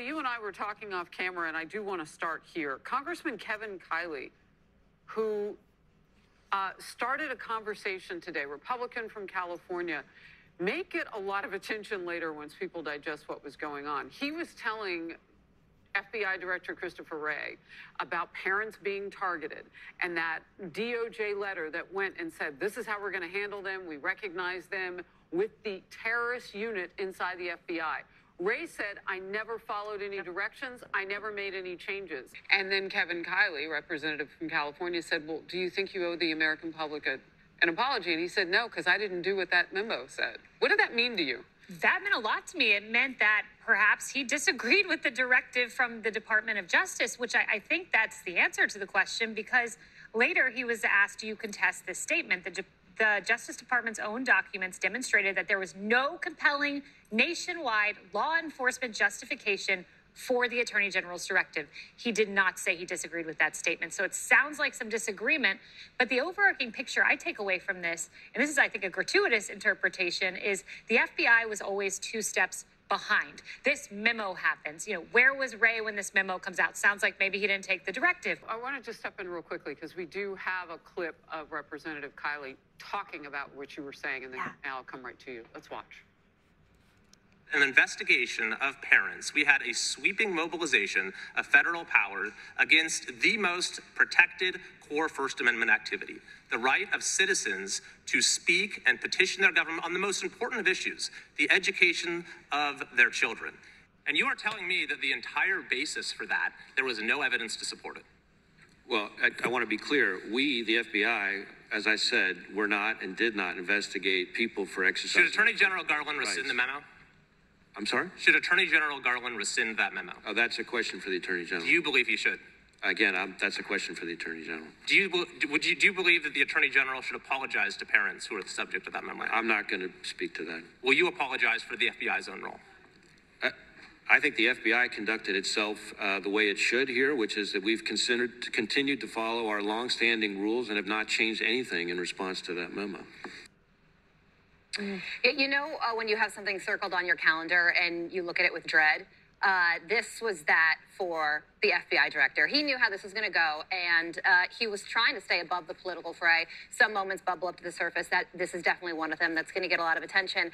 you and I were talking off camera, and I do want to start here. Congressman Kevin Kiley, who started a conversation today, Republican from California, may get a lot of attention later once people digest what was going on. He was telling FBI Director Christopher Wray about parents being targeted, and that DOJ letter that went and said, this is how we're going to handle them. We recognize them with the terrorist unit inside the FBI. Wray said, I never followed any directions. I never made any changes. And then Kevin Kiley, representative from California, said, well, do you think you owe the American public an apology? And he said, no, because I didn't do what that memo said. What did that mean to you? That meant a lot to me. It meant that perhaps he disagreed with the directive from the Department of Justice, which I think that's the answer to the question, because later he was asked, do you contest this statement? The Justice Department's own documents demonstrated that there was no compelling nationwide law enforcement justification for the Attorney General's directive. He did not say he disagreed with that statement. So it sounds like some disagreement, but the overarching picture I take away from this, and this is, I think, a gratuitous interpretation, is the FBI was always 2 steps behind. This memo happens. Where was Wray when this memo comes out? Sounds like maybe he didn't take the directive. I want to just step in real quickly because we do have a clip of Representative Kiley talking about what you were saying, and then I'll come right to you. Let's watch. An investigation of parents. We had a sweeping mobilization of federal power against the most protected core First Amendment activity, the right of citizens to speak and petition their government on the most important of issues, the education of their children. And you are telling me that the entire basis for that, there was no evidence to support it. Well, I want to be clear. We, the FBI, as I said, were not and did not investigate people for exercising. Should Attorney General Garland rescind the memo? I'm sorry? Should Attorney General Garland rescind that memo? Oh, that's a question for the Attorney General. Do you believe he should? Again, that's a question for the Attorney General. Do you believe that the Attorney General should apologize to parents who are the subject of that memo? I'm not going to speak to that. Will you apologize for the FBI's own role? I think the FBI conducted itself the way it should here, which is that we've continued to follow our longstanding rules and have not changed anything in response to that memo. When you have something circled on your calendar and you look at it with dread, this was that for the FBI director. He knew how this was going to go, and he was trying to stay above the political fray. Some moments bubble up to the surface. That this is definitely one of them that's going to get a lot of attention.